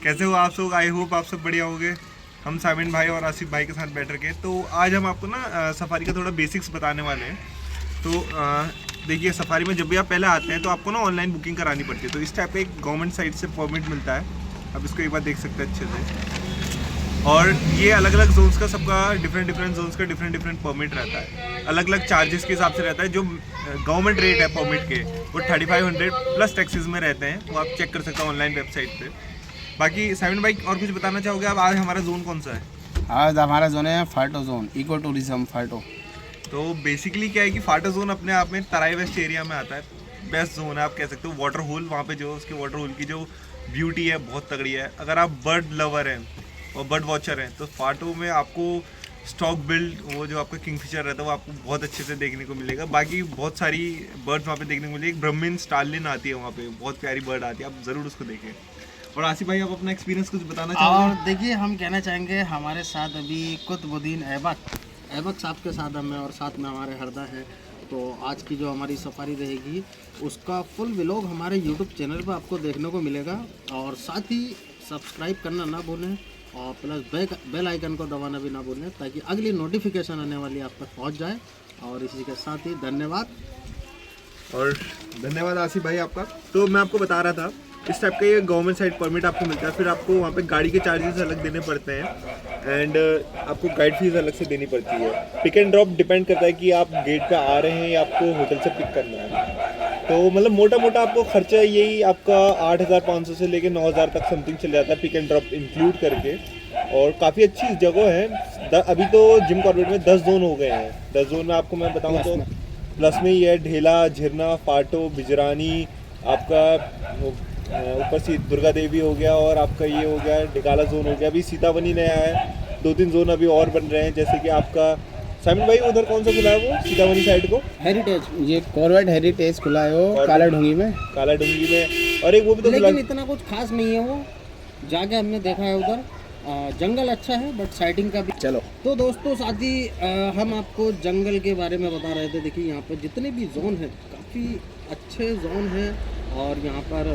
कैसे हो आप सब? आई होप आप सब बढ़िया होंगे। हम सामिन भाई और आसिफ भाई के साथ बैठ के तो आज हम आपको ना सफारी का थोड़ा बेसिक्स बताने वाले हैं। तो देखिए, सफारी में जब भी आप पहले आते हैं तो आपको ना ऑनलाइन बुकिंग करानी पड़ती है। तो इस टाइप का एक गवर्नमेंट साइट से परमिट मिलता है। आप इसको एक बार देख सकते हैं अच्छे से। और ये अलग अलग जोन्स का, सबका डिफरेंट जोन्स का डिफरेंट परमिट रहता है। अलग अलग चार्जेस के हिसाब से रहता है। जो गवर्नमेंट रेट है परमिट के वो 3500 प्लस टैक्सेस में रहते हैं। वो आप चेक कर सकते हो ऑनलाइन वेबसाइट पे। बाकी सामिन भाई और कुछ बताना चाहोगे आप? आज हमारा जोन कौन सा है? आज हमारा जोन है फाटो जोन, इको टूरिज्म फाटो। तो बेसिकली क्या है कि फाटो जोन अपने आप में तराई वेस्ट एरिया में आता है। बेस्ट जोन है आप कह सकते हो। वाटर होल वहाँ पे जो उसके वाटर होल की जो ब्यूटी है बहुत तगड़ी है। अगर आप बर्ड लवर हैं और बर्ड वॉचर हैं तो फाटो में आपको स्टॉक बिल्ड, वो जो आपका किंगफिशर रहता है वो आपको बहुत अच्छे से देखने को मिलेगा। बाकी बहुत सारी बर्ड्स वहाँ पे देखने को मिलेगी। ब्रह्मिन स्टारलिन आती है वहाँ पे, बहुत प्यारी बर्ड आती है, आप ज़रूर उसको देखें। और आसिफ भाई आप अपना एक्सपीरियंस कुछ बताना चाहोगे? और देखिए, हम कहना चाहेंगे हमारे साथ अभी कुतुबुद्दीन ऐबक साहब के साथ हम हैं और साथ में हमारे हरदा हैं। तो आज की जो हमारी सफारी रहेगी उसका फुल व्लॉग हमारे यूट्यूब चैनल पर आपको देखने को मिलेगा। और साथ ही सब्सक्राइब करना ना भूलें और प्लस बेल आइकन को दबाना भी ना भूलें, ताकि अगली नोटिफिकेशन आने वाली आप तक पहुंच जाए। और इसी के साथ ही धन्यवाद। और धन्यवाद आसिफ भाई आपका। तो मैं आपको बता रहा था, इस टाइप का ये गवर्नमेंट साइड परमिट आपको मिलता है। फिर आपको वहाँ पे गाड़ी के चार्जेस अलग देने पड़ते हैं एंड आपको गाइड फीस अलग से देनी पड़ती है। पिक एंड ड्रॉप डिपेंड करता है कि आप गेट पे आ रहे हैं या आपको होटल से पिक करना है। तो मतलब मोटा मोटा आपको खर्चा यही आपका 8500 से लेकर 9000 तक समथिंग चल जाता है, पिक एंड ड्रॉप इंक्लूड करके। और काफ़ी अच्छी जगह है। अभी तो जिम कॉर्बेट में 10 जोन हो गए हैं। 10 जोन में आपको मैं बताऊँ तो प्लस में ही है ढेला, झिरना, फाटो, बिजरानी, आपका ऊपर से दुर्गा देवी हो गया और आपका ये हो गया ढिकाला जोन हो गया। अभी सीतावनी नया है। 2-3 जोन अभी और बन रहे हैं, जैसे कि आपका सामिन भाई उधर कौन सा खुला है वो सीतावनी साइड को? हेरिटेज, ये कॉर्बेट हेरिटेज खुला है वो काला ढूंगी में। और एक वो भी तो खुला, लेकिन इतना कुछ खास नहीं है वो। जाके हमने देखा है उधर, जंगल अच्छा है बट साइटिंग का भी। चलो तो दोस्तों, साथ ही हम आपको जंगल के बारे में बता रहे थे। देखिए, यहाँ पर जितने भी जोन हैं काफ़ी अच्छे जोन हैं। और यहाँ पर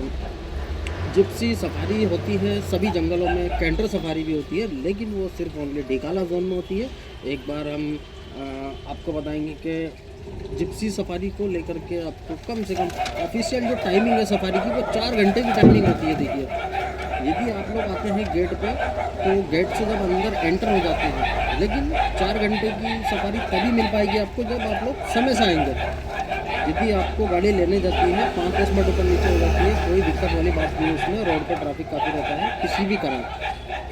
जिप्सी सफारी होती है सभी जंगलों में, कैंटर सफारी भी होती है, लेकिन वो सिर्फ ओनली ढिकाला जोन में होती है। एक बार हम आपको बताएंगे कि जिप्सी सफारी को लेकर के आपको कम से कम ऑफिशियल जो टाइमिंग है सफारी की वो 4 घंटे की टाइमिंग होती है। देखिए, यदि आप लोग आते हैं गेट पे तो गेट से जब अंदर एंटर हो जाते हैं, लेकिन 4 घंटे की सफारी तभी मिल पाएगी आपको जब आप लोग समय से आएंगे। यदि आपको गाड़ी लेने जाती है 5-10 मिनट ऊपर नीचे हो जाती है, कोई दिक्कत वाली बात नहीं है उसमें। रोड पर ट्रैफिक काफ़ी रहता है किसी भी कारण।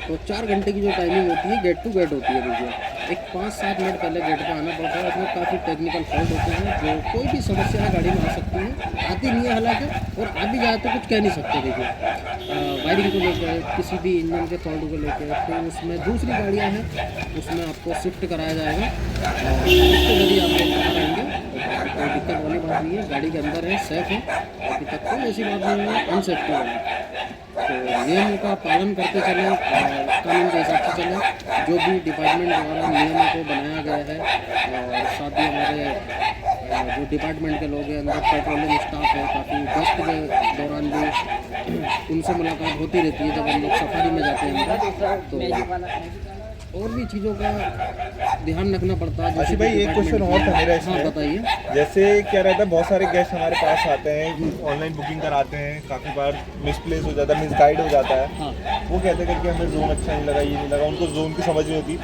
तो 4 घंटे की जो टाइमिंग होती है गेट टू गेट होती है। देखिए, एक 5-7 मिनट पहले गेट पे आना पड़ता है। उसमें काफ़ी टेक्निकल फॉल्ट होते हैं, जो कोई भी समस्या है गाड़ी में आ सकती है, आती नहीं है हालांकि, और आ भी जाए तो कुछ कह नहीं सकते। देखिए, वायरिंग को लेकर, किसी भी इंजन के फॉल्ट को लेकर, तो उसमें दूसरी गाड़ियाँ हैं उसमें आपको शिफ्ट कराया जाएगा और उसके जरिए आप लोग बाहर आएंगे। कोई दिक्कत वाली बात नहीं है, गाड़ी के अंदर है, सेफ है, अभी तक कोई ऐसी बात नहीं है अनसेफ्टी वाली। तो नियमों का पालन करते चलें और कानून के हिसाब से चलें, जो भी डिपार्टमेंट द्वारा नियमों को बनाया गया है। और साथ ही हमारे जो डिपार्टमेंट के लोग हैं, अंदर पेट्रोलिंग स्टाफ है, काफ़ी गश्त के दौरान भी उनसे मुलाकात होती रहती है जब हम लोग सफारी में जाते हैं। तो और भी चीज़ों का ध्यान रखना पड़ता है। आसिफ भाई एक क्वेश्चन और था मेरा इसमें। हाँ, बताइए। जैसे क्या रहता है, बहुत सारे गेस्ट हमारे पास आते हैं, ऑनलाइन बुकिंग कराते हैं, काफ़ी बार मिसप्लेस हो जाता है, मिसगाइड हो जाता है। हाँ, वो कहते हैं कि हमें जोन अच्छा नहीं लगा, ये नहीं लगा, उनको जोन की समझ नहीं होती।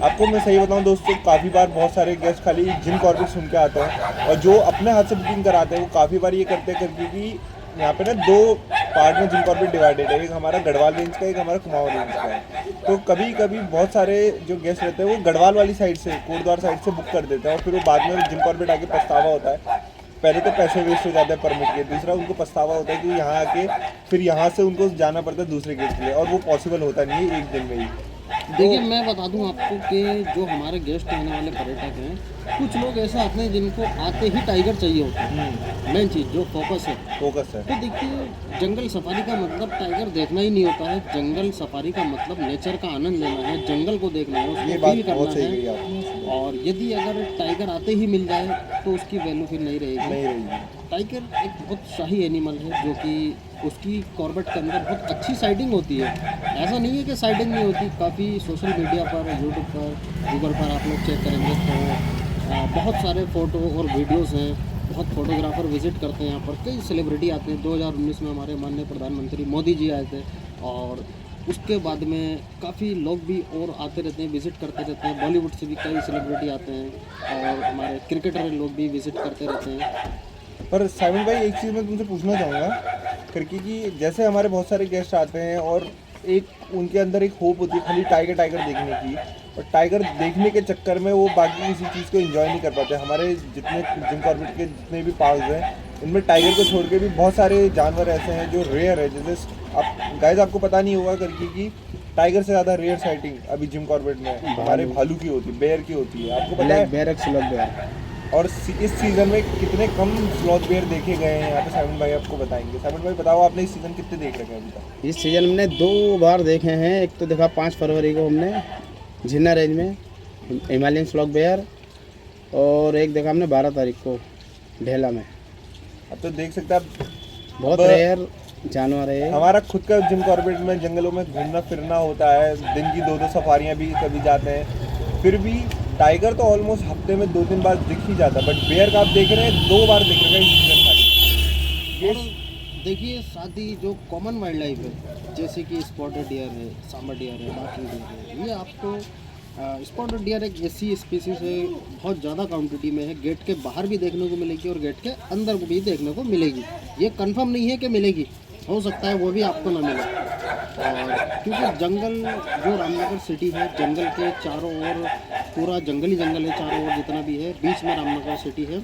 आपको मैं सही बताऊं दोस्तों, काफ़ी बार बहुत सारे गेस्ट खाली जिम कॉर्बेट सुन के आते हैं और जो अपने हाथ से बुकिंग कराते हैं वो काफ़ी बार ये करते हैं क्योंकि यहाँ पे ना 2 पार्ट में जिम कॉर्बेट डिवाइडेड है। एक हमारा गढ़वाल रेंज का, एक हमारा कुमाऊं रेंज का है। तो कभी कभी बहुत सारे जो गेस्ट रहते हैं वो गढ़वाल वाली साइड से, कोटद्वार साइड से बुक कर देते हैं और फिर वो बाद में जिम कॉर्बेट आके पछतावा होता है। पहले तो पैसे वेस्ट हो जाते हैं परमिट के, दूसरा उनको पछतावा होता है कि यहाँ आके फिर यहाँ से उनको जाना पड़ता है दूसरे गेट के लिए, और वो पॉसिबल होता नहीं है एक दिन में ही। देखिए मैं बता दूं आपको कि जो हमारे गेस्ट आने वाले पर्यटक हैं, कुछ लोग ऐसे आते हैं जिनको आते ही टाइगर चाहिए होता है, मेन चीज़ जो फोकस है। फोकस है। तो देखिए जंगल सफारी का मतलब टाइगर देखना ही नहीं होता है। जंगल सफारी का मतलब नेचर का आनंद लेना है, जंगल को देखना है, ये उसको बात फील बहुत करना सही कही है। आपने। और यदि अगर टाइगर आते ही मिल जाए तो उसकी वैल्यू फिर नहीं रहेगी। नहीं रहेगी। टाइगर एक बहुत शाही एनिमल है जो कि उसकी कॉर्बेट के अंदर बहुत अच्छी साइटिंग होती है। ऐसा नहीं है कि साइटिंग नहीं होती, काफ़ी सोशल मीडिया पर, यूट्यूब पर, गूगल पर आप लोग चेक करेंगे तो बहुत सारे फ़ोटो और वीडियोस हैं। बहुत फोटोग्राफर विज़िट करते हैं यहाँ पर, कई सेलिब्रिटी आते हैं। 2019 में हमारे माननीय प्रधानमंत्री मोदी जी आए थे, और उसके बाद में काफ़ी लोग भी और आते रहते हैं, विज़िट करते रहते हैं। बॉलीवुड से भी कई सेलिब्रिटी आते हैं और हमारे क्रिकेटर लोग भी विज़िट करते रहते हैं। पर साइमन भाई एक चीज़ मैं तुमसे पूछना चाहूँगा करके कि जैसे हमारे बहुत सारे गेस्ट आते हैं और एक उनके अंदर एक होप होती है खाली टाइगर टाइगर देखने की, और टाइगर देखने के चक्कर में वो बाकी किसी चीज़ को एंजॉय नहीं कर पाते। हमारे जितने जिम कॉर्बेट के जितने भी पार्क्स हैं उनमें टाइगर को छोड़ के भी बहुत सारे जानवर ऐसे हैं जो रेयर है। जैसे आप गाइस आपको पता नहीं होगा करके कि टाइगर से ज़्यादा रेयर साइटिंग अभी जिम कॉर्बेट में हमारे भालू की होती है, बेयर की होती है। आपको पता है बेयर स्लॉथ बेयर। और इस सीज़न में कितने कम स्लॉथ बेयर देखे गए हैं यहाँ पे, साइमन भाई आपको बताएंगे। साइमन भाई बताओ आपने इस सीज़न कितने देख रखे हैं अभी तक? इस सीज़न हमने 2 बार देखे हैं। एक तो देखा 5 फरवरी को हमने झिन्ना रेंज में हिमालयन स्लॉथ बेयर, और एक देखा हमने 12 तारीख को ढेला में। अब तो देख सकते हैं आप बहुत अब रेयर जानवर है। हमारा खुद का जिम कॉर्बेट में जंगलों में घूमना फिरना होता है, दिन की 2-2 सफारियाँ भी कभी जाते हैं, फिर भी टाइगर तो ऑलमोस्ट हफ्ते में 2-3 बार दिख ही जाता है। बट बेयर का आप देख रहे हैं 2 बार दिख रहे हैं इस सीजन खाली। और देखिए साथ ही जो कॉमन वाइल्ड लाइफ है, जैसे कि स्पॉटेड डियर है, सांबर डियर है, बाकी डियर है, ये आपको स्पॉटेड डियर एक ऐसी स्पीसीज है बहुत ज़्यादा क्वांटिटी में है, गेट के बाहर भी देखने को मिलेगी और गेट के अंदर भी देखने को मिलेगी। ये कंफर्म नहीं है कि मिलेगी, हो सकता है वो भी आपको ना मिले। और क्योंकि जंगल जो रामनगर सिटी है, जंगल के चारों ओर पूरा जंगली जंगल है चारों ओर जितना भी है, बीच में रामनगर सिटी है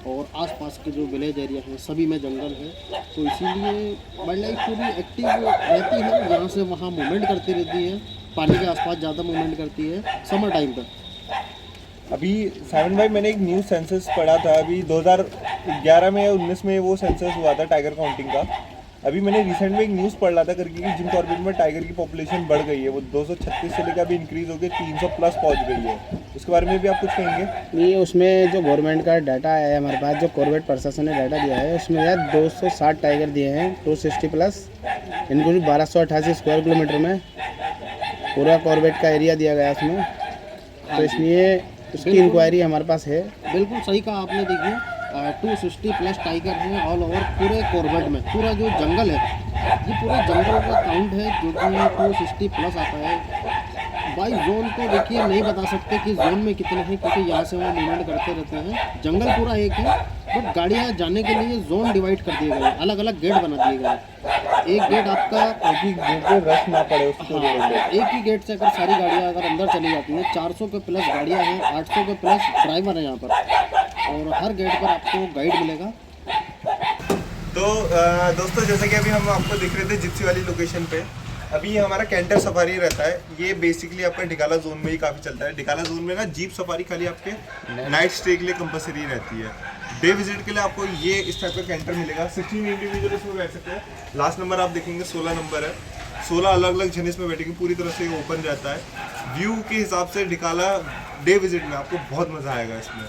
और आसपास के जो विलेज एरिया है सभी में जंगल है। तो इसीलिए वाइल्ड लाइफ पूरी एक्टिव रहती है, यहाँ से वहाँ मूवमेंट करती रहती है, पानी के आसपास ज़्यादा मूवमेंट करती है समर टाइम पर। अभी साइमन भाई मैंने एक न्यूज़ सेंसस पढ़ा था अभी 2011 में या 19 में वो सेंसस हुआ था टाइगर काउंटिंग का। अभी मैंने रिसेंट में एक न्यूज़ पढ़ रहा था करके कि जिम कॉर्बेट में टाइगर की पॉपुलेशन बढ़ गई है, वो 236 से लेकर अभी इंक्रीज होकर 300 प्लस पहुंच गई है। उसके बारे में भी आप कुछ कहेंगे? ये उसमें जो गवर्नमेंट का डाटा है हमारे पास, जो कॉर्बेट प्रशासन ने डाटा दिया है, उसमें यार 260 टाइगर दिए हैं, 260 प्लस, इनको भी 1288 स्क्वायर किलोमीटर में पूरा कॉर्बेट का एरिया दिया गया उसमें। तो इसलिए उसकी इंक्वायरी हमारे पास है। बिल्कुल सही कहा आपने। देखिए 260 प्लस टाइगर है ऑल ओवर पूरे कॉर्बेट में। पूरा जो जंगल है, ये पूरे जंगल का काउंट है जो कि 260 प्लस आता है। बाई जोन तो देखिए नहीं बता सकते कि जोन में कितने हैं, क्योंकि यहाँ से वहाँ मूवमेंट करते रहते हैं। जंगल पूरा एक है, बट गाड़ियाँ जाने के लिए जोन डिवाइड कर दिए गए हैं, अलग अलग गेट बना दिए गए हैं। एक गेट आपका रश ना पड़े उसको। हाँ, एक ही गेट से अगर सारी गाड़ियाँ अगर अंदर चली जाती हैं, 400 के प्लस गाड़ियाँ हैं, 800 के प्लस ड्राइवर हैं यहाँ पर, और हर गेट पर आपको गाइड मिलेगा। तो दोस्तों जैसे कि अभी हम आपको दिख रहे थे जिप्सी वाली लोकेशन पे, अभी हमारा कैंटर सफारी रहता है। ये बेसिकली आपका डिकाला जोन में ही काफ़ी चलता है। डिकाला जोन में ना जीप सफारी खाली आपके नाइट स्टे के लिए कंपलसरी रहती है। डे विजिट के लिए आपको ये इस टाइप का कैंटर मिलेगा। 16 इंडिविजुअल इसमें बैठ सकते हैं। लास्ट नंबर आप देखेंगे 16 नंबर है। 16 अलग अलग जन इसमें बैठेंगे, पूरी तरह से ओपन रहता है। व्यू के हिसाब से डिकाला डे विजिट में आपको बहुत मज़ा आएगा इसमें।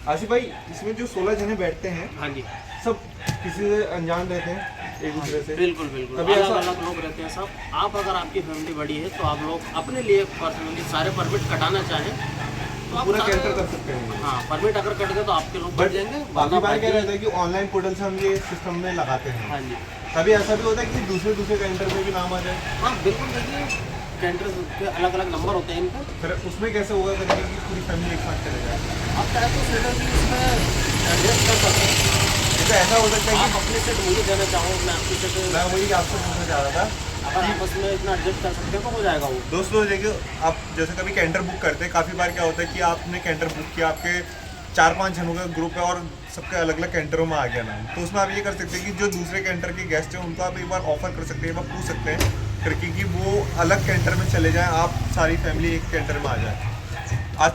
आसिफ भाई, इसमें जो 16 जने बैठते हैं, हाँ जी, सब किसी से अनजान रहते हैं एक दूसरे से? बिल्कुल बिल्कुल, कभी अलग ऐसा अलग लोग रहते हैं सब। आप अगर आपकी फैमिली बड़ी है तो आप लोग अपने लिए पर्सनली सारे परमिट कटाना चाहें तो आप पूरा सारे- कैंटर कर सकते हैं। हाँ, परमिट अगर कट गए तो आपके लोग बट बढ़ जाएंगे। बाकी बार क्या रहता है कि ऑनलाइन पोर्टल से हम ये सिस्टम में लगाते हैं। हाँ जी, कभी ऐसा भी होता है कि दूसरे कैंटर में भी नाम आ जाए? हाँ बिल्कुल। देखिए कैंटर के अलग अलग नंबर होते हैं इनका। फिर उसमें कैसे होगा करेंगे कि पूरी फैमिली एक साथ चले जाए? आप चाहे तो सीटर भी इसमें एडजस्ट कर सकते हैं। जैसे ऐसा हो सकता है आप अपनी सीट मुझे देना चाहो, मैं आपकी सीट, कि मैं वही आपसे पूछना चाह रहा था। अगर आपस में इतना एडजस्ट कर सकते हैं तो हो जाएगा वो। दोस्तों देखिए, आप जैसे कभी कैंटर बुक करते हैं, काफ़ी बार क्या होता है कि आपने कैंटर बुक किया, आपके 4-5 जनों का ग्रुप है और सबके अलग अलग कैंटरों में आ गया नाम, तो उसमें आप ये कर सकते हैं कि जो दूसरे कैंटर के गेस्ट हैं उनको आप एक बार ऑफर कर सकते हैं, एक बार पूछ सकते हैं करके कि वो अलग कैंटर में चले जाएं, आप सारी फैमिली एक कैंटर में आ जाए। आज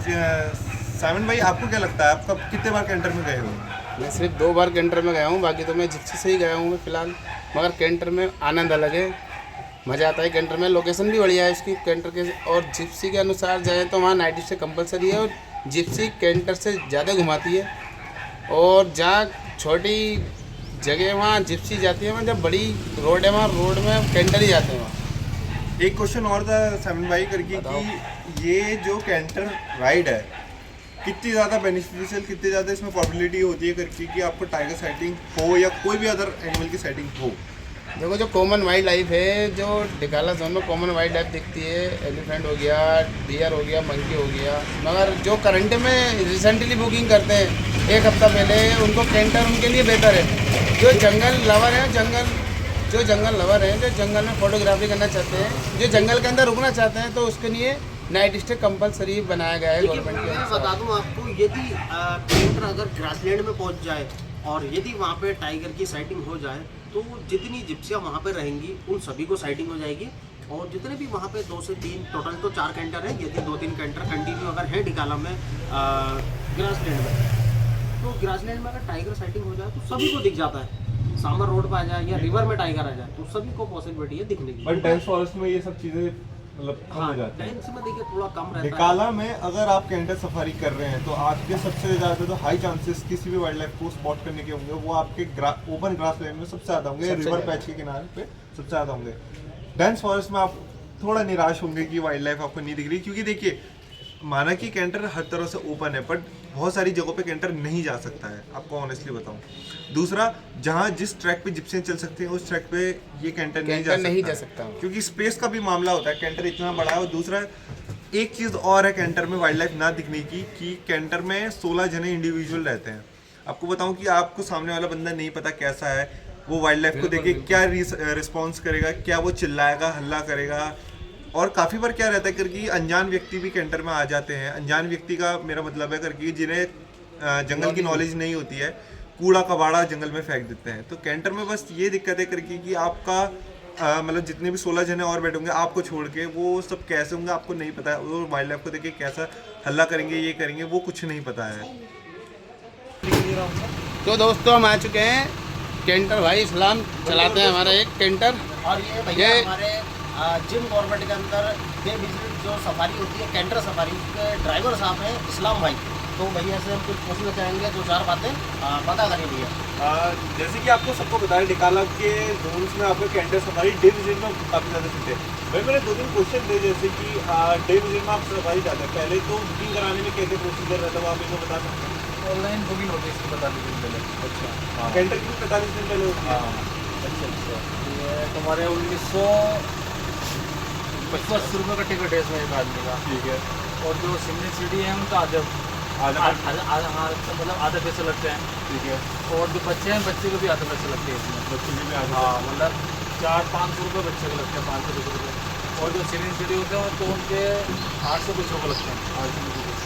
साइमन भाई आपको क्या लगता है, आप कब कितने बार कैंटर में गए हो? मैं सिर्फ 2 बार कैंटर में गया हूँ, बाकी तो मैं जिप्सी से ही गया हूँ मैं फ़िलहाल। मगर कैंटर में आनंद अलग है, मज़ा आता है कैंटर में। लोकेशन भी बढ़िया है उसकी कैंटर के। और जिप्सी के अनुसार जाए तो वहाँ नाइट स्टे कंपलसरी है, और जिप्सी कैंटर से ज़्यादा घुमाती है। और जहाँ छोटी जगह है वहाँ जिप्सी जाती है, वहाँ जब बड़ी रोड है वहाँ रोड में कैंटर ही जाते हैं वहाँ। एक क्वेश्चन और था साइमन भाई करके कि ये जो कैंटर राइड है कितनी ज़्यादा बेनिफिशियल, कितनी ज़्यादा इसमें पॉसिबिलिटी होती है करके कि आपको टाइगर साइटिंग हो या कोई भी अदर एनिमल की साइटिंग हो? देखो जो कॉमन वाइल्ड लाइफ है, जो डिकाला जोन में कॉमन वाइल्ड लाइफ दिखती है, एलिफेंट हो गया, डियर हो गया, मंकी हो गया। मगर जो करंट में रिसेंटली बुकिंग करते हैं 1 हफ्ता पहले, उनको कैंटर उनके लिए बेहतर है। जो जंगल लवर है, जो जंगल में फोटोग्राफी करना चाहते हैं, जो जंगल के अंदर रुकना चाहते हैं, तो उसके लिए नाइट स्टे कंपलसरी बनाया गया है गवर्नमेंट के मैं अनुसार। बता दूं आपको, यदि कैंटर अगर ग्रासलैंड में पहुंच जाए और यदि वहाँ पे टाइगर की साइटिंग हो जाए, तो जितनी जिप्सियाँ वहाँ पे रहेंगी उन सभी को साइटिंग हो जाएगी। और जितने भी वहाँ पे 2 से 3 टोटल तो 4 कैंटर है, यदि 2-3 कैंटर कंटिन्यू अगर है डिकाला में ग्रासलैंड में, तो ग्रासलैंड में अगर टाइगर साइटिंग हो जाए तो सभी को दिख जाता है। सामर रोड पर आ जाए या रिवर में टाइगर आ जाए तो सभी को पॉसिबिलिटी है दिखने की। बट डेंस फॉरेस्ट में ये सब चीज़ें मतलब कम हो जाती है। डेंस में देखिए थोड़ा कम रहता है। डिकाला में अगर आप कैंटर सफारी कर रहे हैं तो आपके सबसे ज़्यादा तो हाई चांसेस किसी भी वाइल्ड लाइफ को स्पॉट करने के होंगे, वो आपके ओपन ग्रास लैंड में सबसे ज़्यादा होंगे, रिवर पैच के किनारे पे सबसे ज़्यादा होंगे। डेंस फॉरेस्ट में आप थोड़ा निराश होंगे कि वाइल्ड लाइफ आपको नहीं दिख रही, क्योंकि देखिए माना कि कैंटर हर तरह से ओपन है, बट बहुत सारी जगहों पे कैंटर नहीं जा सकता है, आपको ऑनेस्टली बताऊं। दूसरा, जहां जिस ट्रैक पे जिप्सियां चल सकती हैं उस ट्रैक पे ये कैंटर नहीं जा सकता क्योंकि स्पेस का भी मामला होता है, कैंटर इतना बड़ा है। और दूसरा एक चीज़ और है कैंटर में वाइल्ड लाइफ ना दिखने की, कि कैंटर में 16 जने इंडिविजुअल रहते हैं। आपको बताऊं कि आपको सामने वाला बंदा नहीं पता कैसा है, वो वाइल्ड लाइफ को देखे क्या रिस्पॉन्स करेगा, क्या वो चिल्लाएगा, हल्ला करेगा। और काफ़ी बार क्या रहता है करके अनजान व्यक्ति भी कैंटर में आ जाते हैं। अनजान व्यक्ति का मेरा मतलब है करके जिन्हें जंगल की नॉलेज नहीं होती है, कूड़ा कबाड़ा जंगल में फेंक देते हैं। तो कैंटर में बस ये दिक्कत है करके कि आपका मतलब जितने भी 16 जने और बैठे होंगे आपको छोड़ के, वो सब कैसे होंगे आपको नहीं पता है। वो वाइल्ड लाइफ को देखे कैसा हल्ला करेंगे, ये करेंगे, वो कुछ नहीं पता है। तो दोस्तों हम आ चुके हैं कैंटर, भाई इस्लाम चलाते हैं हमारा एक कैंटर। और ये भैया हमारे जिम गवर्नमेंट के अंदर डे विजिट जो सफारी होती है कैंटर सफारी, उसके ड्राइवर साहब हैं इस्लाम भाई। तो भैया से हम कुछ पूछना चाहेंगे, 2-4 बातें पता करिए भैया। जैसे कि आपको सबको बताया डिकाला के जोन्स में आपको कैंटर सफारी डे विजिट में काफ़ी ज़्यादा चलते हैं। भाई मैंने 2-3 क्वेश्चन थे, जैसे कि डे विजिट में आप सफारी जाते हैं, पहले तो बुकिंग कराने में कैसे प्रोसीजर रहता है वो आप इनको बता सकते हैं? ऑनलाइन बुकिंग होती है इसकी 45 दिन पहले। अच्छा, कैंटर की 45 दिन पहले होती है? अच्छा, ये तुम्हारे 1950 रुपये का टिकट है इसमें एक आदमी का। ठीक है। और जो सिमली सिटी है उनका आधा मतलब आधा पैसे लगते हैं। ठीक है। और जो बच्चे हैं बच्चे को भी आधा पैसे लगते हैं इसमें। बच्चे भी आते हाँ, हैं। मतलब 400-500 रुपये बच्चे को लगते हैं, 500 रुपये। और जो सिमली सिटी होते हैं तो उनके 800 कुछ रुपये लगते हैं।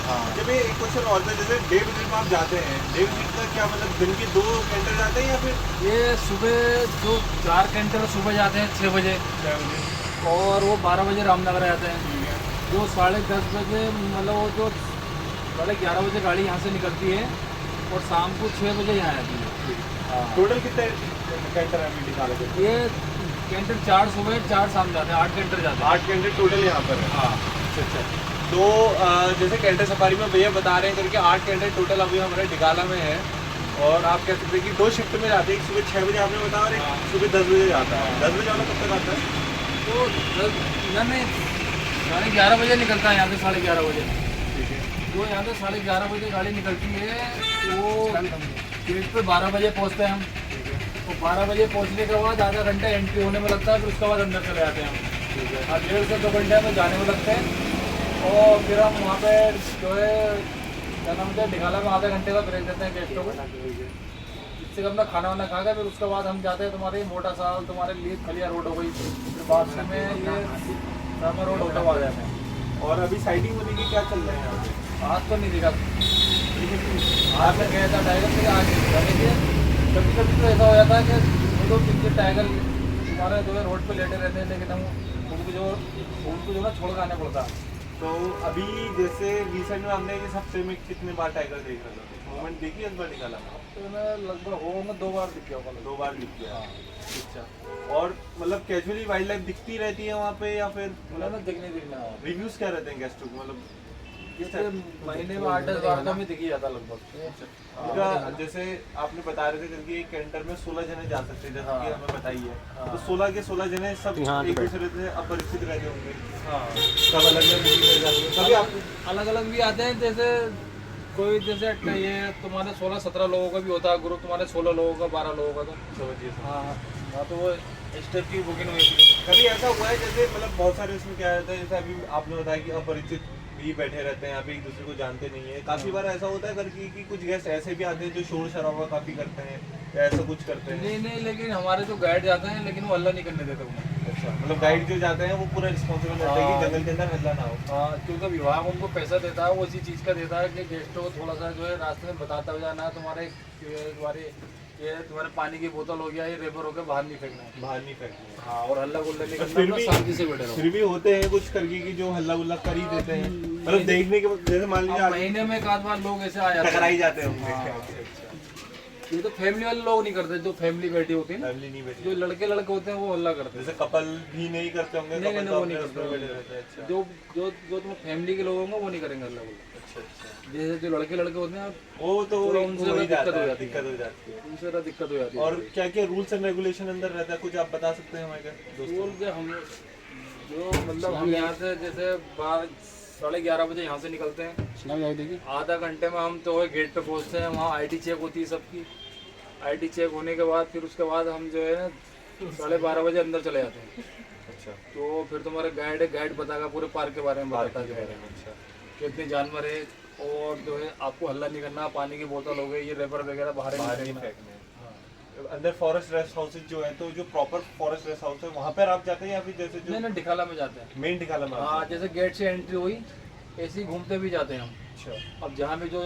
हाँ, जब ये एक क्वेश्चन और था, जैसे डे विजिट में आप जाते हैं, डे विजिट का क्या मतलब दिन के 2 कैंटर जाते हैं या फिर ये सुबह जो 4 कैंटर सुबह जाते हैं 6 बजे, 6 बजे? और वो 12 बजे रामनगर आते हैं। जो 10:30 बजे मतलब वो जो 11:30 बजे गाड़ी यहाँ से निकलती है और शाम को 6 बजे यहाँ आती है। हाँ, टोटल कितने कैंटर है अभी डिकाला के? ये कैंटर 4 सुबह 4 शाम जाते हैं, 8 कैंटर जाते हैं। 8 कैंटर टोटल यहाँ पर है। हाँ, अच्छा। तो जैसे कैंटर सफारी में भैया बता रहे हैं करके 8 कैंटर टोटल अभी हमारे डिकाला में है। और आप कह सकते हैं कि 2 शिफ्ट में जाते हैं, सुबह 6 बजे आपने बताया और एक सुबह 10 बजे जाता है। 10 बजे वाला कब तक आता है? तो नहीं 11:30 बजे निकलता है यहाँ से, 11:30 बजे। ठीक है। तो यहाँ से 11:30 बजे गाड़ी निकलती है, वो गेट पे 12 बजे पहुँचते हैं हम। तो 12 बजे पहुँचने के बाद आधा घंटा एंट्री होने में लगता है, फिर उसके बाद अंदर चले जाते हैं हम। ठीक है। 1.5 से 2 घंटे में जाने में लगते हैं। और फिर हम वहाँ पे जो है क्या नाम होता है डिकाला में आधा घंटे का ब्रेक देते हैं गेस्टों को, जिससे अपना खाना वाना खा के फिर उसके बाद हम जाते हैं तुम्हारे मोटा साल, तुम्हारे लिए खलिया रोड हो गई, फिर बाद में ये सामा रोड होता हुआ आ जाते हैं। और अभी साइडिंग होने की क्या चल रहा है यहाँ पे? आज तो नहीं दिखा, आज मैं गया था टाइगर से, आज देखिए कभी कभी तो ऐसा हो जाता है कि 2-3 टाइगर हमारे जो है रोड पे लेटे रहते हैं, लेकिन हम उनको जो ना छोड़ के आने पड़ता है। तो अभी जैसे रिसेंट में हमने इस हफ्ते में कितने बार टाइगर देख रहे थे? मूवमेंट देखी इस बार निकाला? तो मैं लगभग होगा 2 बार दिख गया होगा। 2 बार दिख गया। अच्छा, और मतलब कैजुअली वाइल्ड लाइफ दिखती रहती है वहाँ पे या फिर मतलब दिखना रिव्यूज क्या रहते हैं गेस्टों को? मतलब जैसे महीने में 8-10 बार तो हमें दिख ही जाता लगभग। उनका जैसे आपने बता रहे थे क्योंकि एक कैंटर में 16 जने जा सकते हैं, जैसे कि हमें बताइए। तो 16 के 16 जने सब एक दूसरे से अपरिचित रहते होंगे। हाँ, सब अलग अलग मूवी में जाते हैं, कभी आप अलग अलग भी आते हैं। जैसे कोई जैसे ये तुम्हारे 16-17 लोगों का भी होता है ग्रुप, तुम्हारे 16 लोगों का 12 लोगों का, तो समझिए। हाँ तो वो स्टेप की बुकिंग हुई थी। कभी ऐसा हुआ है जैसे मतलब बहुत सारे इसमें क्या रहता है, जैसे अभी आपने बताया कि अपरिचित भी बैठे रहते हैं यहाँ पे, एक दूसरे को जानते नहीं है। काफी बार ऐसा होता है करके कि कुछ गेस्ट ऐसे भी आते हैं जो शोर शराबा काफी करते हैं या ऐसा कुछ करते हैं? नहीं, लेकिन हमारे जो गाइड जाते हैं लेकिन वो हल्ला नहीं करने देते उन्हें। अच्छा, मतलब गाइड जो जाते हैं वो पूरा रिस्पॉन्सिबल रहता है कि जंगल के अंदर हल्ला ना हो। हाँ, क्योंकि विभाग उनको पैसा देता है, वो इसी चीज़ का देता है कि गेस्टों को थोड़ा सा जो है रास्ते में बताता हुआ जाना है, तुम्हारे पानी की बोतल हो गया, ये रेपर हो गया, बाहर नहीं फेंकना है। बाहर नहीं फेंकना है। हाँ, और हल्ला गुल्ला नहीं फिर करना, भी शांति से बैठे रहो। फिर भी होते हैं कुछ करके कि जो हल्ला गुल्ला कर ही देते हैं, मतलब देखने के जैसे मान लीजिए महीने में एक आध बार लोग ऐसे आ जाते हैं, टकराई जाते होंगे। ये तो फैमिली वाले लोग नहीं करते, जो फैमिली बैठी होती है ना, फैमिली नहीं बैठी, जो लड़के होते हैं वो हल्ला करते हैं। जैसे कपल भी नहीं करते होंगे? नहीं, couple नहीं, तो वो नहीं अपने करते उसमें बैठे रहते हैं। अच्छा, जो तुम फैमिली के लोग होंगे वो नहीं करेंगे हल्ला गुल्ला। अच्छा। जैसे जो लड़के होते हैं वो तो थोड़ा उनसे हो ही दिक्कत जाता हो है, जाती है। दिक्कत हो जाती है। उनसे ज़्यादा दिक्कत हो जाती है। और क्या क्या रूल्स एंड रेगुलेशन अंदर रहता है, कुछ आप बता सकते हैं हमारे दोस्तों? बोल के हम जो मतलब हम यहाँ से जैसे 11:30 बजे यहाँ से निकलते हैं, आधा घंटे में हम तो गेट पे पहुँचते हैं। वहाँ आईडी चेक होती है सबकी। आईडी चेक होने के बाद फिर उसके बाद हम जो है ना 12:30 बजे अंदर चले जाते हैं। अच्छा, तो फिर तुम्हारे गाइड बताएगा पूरे पार्क के बारे में, बताता है अच्छा, कितने जानवर है, और जो है आपको हल्ला नहीं करना, पानी की बोतल हो गई, ये रेपर वगैरह बाहर नहीं फेंकने। अंदर फॉरेस्ट रेस्ट हाउसेज जो है, तो जो प्रॉपर फॉरेस्ट रेस्ट हाउस है वहाँ पर आप जाते हैं या फिर जैसे जो नहीं, ढिकाला में जाते हैं। मेन ठिकाना में? हाँ, जैसे गेट से एंट्री हुई ऐसे ही घूमते भी जाते हैं हम। अच्छा, अब जहाँ भी जो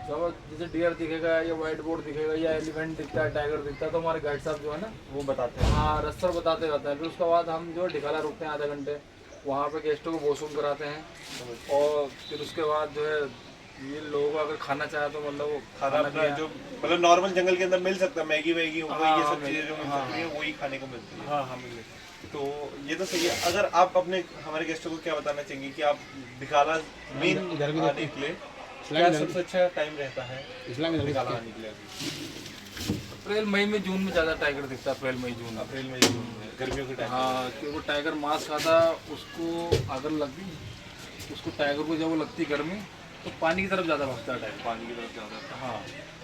जैसे डियर दिखेगा या वाइट बोर्ड दिखेगा या एलिफेंट दिखता है, टाइगर दिखता है, तो हमारे गाइड साहब जो है ना वो बताते हैं। हाँ, रास्ता बताते रहते हैं। फिर उसके बाद हम जो ढिकाला रुकते हैं आधे घंटे, वहाँ पे गेस्टों को वॉशरूम कराते हैं। और फिर उसके बाद जो है ये लोग अगर खाना चाहे तो मतलब वो खाना अपना जो मतलब नॉर्मल जंगल के अंदर मिल सकता है, मैगी वैगी हो गई, ये सब चीज़ें जो मिल सकती है वही खाने को मिलती है। हाँ मिल जाती। तो ये तो सही है। अगर आप अपने हमारे गेस्टों को क्या बताना चाहेंगे कि आप दिखाला मेन आने के लिए क्या सबसे अच्छा टाइम रहता है दिखाला आने के लिए? अप्रैल मई में जून में ज़्यादा टाइगर दिखता है। अप्रैल मई जून में गर्मियों के टाइम। हाँ, क्योंकि टाइगर मास्क खाता, उसको अगर लगी, उसको टाइगर को जब वो लगती गर्मी तो पानी की तरफ ज़्यादा भागता है टाइगर। पानी की तरफ ज़्यादा। हाँ,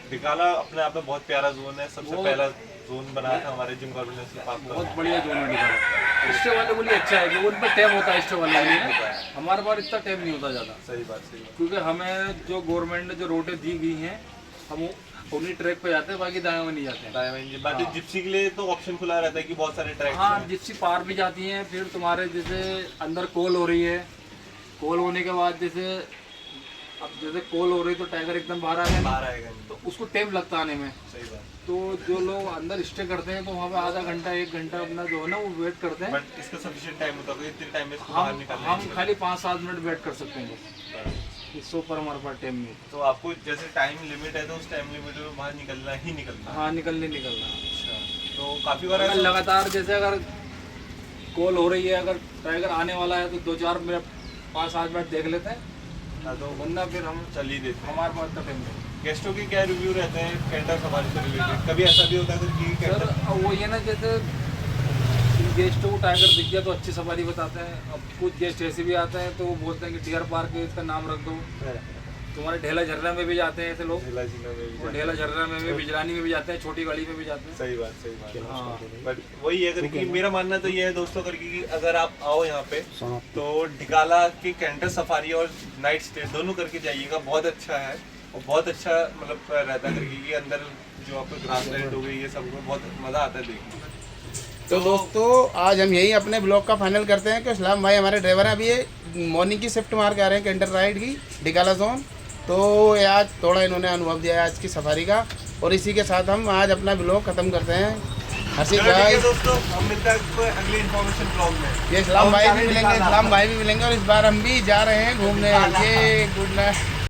दिखाला अपने आप में बहुत प्यारा जोन है, सबसे पहला जोन बनाया था हमारे जिम कॉर्बेट नेशनल पार्क का। बहुत बढ़िया जोन है दिखाला। स्टे वाले के लिए अच्छा है कि उन पर टाइम होता है, स्टे वाले के लिए। हमारे पास इतना टाइम नहीं होता ज़्यादा। सही बात। क्योंकि हमें जो गवर्नमेंट ने जो रोडें दी गई हैं, हम उन्हीं ट्रैक पे जाते हैं, बाकी दाएं में नहीं जाते हैं। बाकी जिप्सी के लिए तो ऑप्शन खुला रहता है कि बहुत सारे ट्रैक। हाँ, जिप्सी पार भी जाती हैं। फिर तुम्हारे जैसे अंदर कॉल हो रही है, कॉल होने के बाद जैसे अब जैसे कॉल हो रही तो टाइगर एकदम बाहर आएगा, तो उसको टाइम लगता आने में। सही बात। तो जो लोग अंदर स्टे करते हैं तो वहाँ पे आधा घंटा 1 घंटा अपना जो है ना वो वेट करते हैं। बट इसका सफिशिएंट टाइम होता है, इतने टाइम में इसको बाहर निकालना हम खाली 5-7 मिनट वेट कर सकते हैं बस। इस पर हमारे पास टाइम नहीं। तो आपको जैसे टाइम लिमिट है तो उस टाइम लिमिट में बाहर निकलना ही निकलना। हाँ, निकलना। अच्छा, तो काफ़ी बार अगर लगातार जैसे अगर कॉल हो रही है, अगर टाइगर आने वाला है तो 2-4 मिनट 5-7 मिनट देख लेते हैं, तो वरना फिर हम चल ही देते हैं। हमारे पास टाइम नहीं। गेस्टों के क्या रिव्यू रहते हैं कैंटर सवारी से रिलेटेड? कभी ऐसा भी होता है कि सर वो ये ना, जैसे गेस्टों को टाइगर दिख गया तो अच्छी सवारी बताते हैं। अब कुछ गेस्ट ऐसे भी आते हैं तो वो बोलते हैं कि डियर पार्क है, इसका नाम रख दो। तुम्हारे ढेला झरना में भी जाते हैं ऐसे लोग, और ढेला झरना में भी, बिजलानी में भी जाते हैं, छोटी गाड़ी में भी जाते हैं। सही बात। हाँ, बट वही है कि मेरा मानना तो ये है दोस्तों करके कि अगर आप आओ यहाँ पे तो ढिकाला की कैंटर सफारी और नाइट स्टे दोनों करके जाइएगा। बहुत अच्छा है और बहुत अच्छा मतलब रहता है करके कि अंदर जो आपको ग्रास लैंड हो गई ये सब में बहुत मज़ा आता है देखने में। तो दोस्तों आज हम यही अपने ब्लॉग का फाइनल करते हैं कि इस्लाम भाई हमारे ड्राइवर हैं, अभी ये मॉर्निंग की शिफ्ट मार के आ रहे हैं कैंटर राइड की ढिकाला जोन। तो आज थोड़ा इन्होंने अनुभव दिया है आज की सफारी का, और इसी के साथ हम आज अपना ब्लॉग ख़त्म करते हैं। हर्षित चलो ठीक भाई, है दोस्तों, हम मिलते हैं आपको अगले इन्फॉर्मेशन ब्लॉग में। ये इस्लाम भाई भी मिलेंगे, इस्लाम भाई भी मिलेंगे और इस बार हम भी जा रहे हैं घूमने। ये गुड नाइट।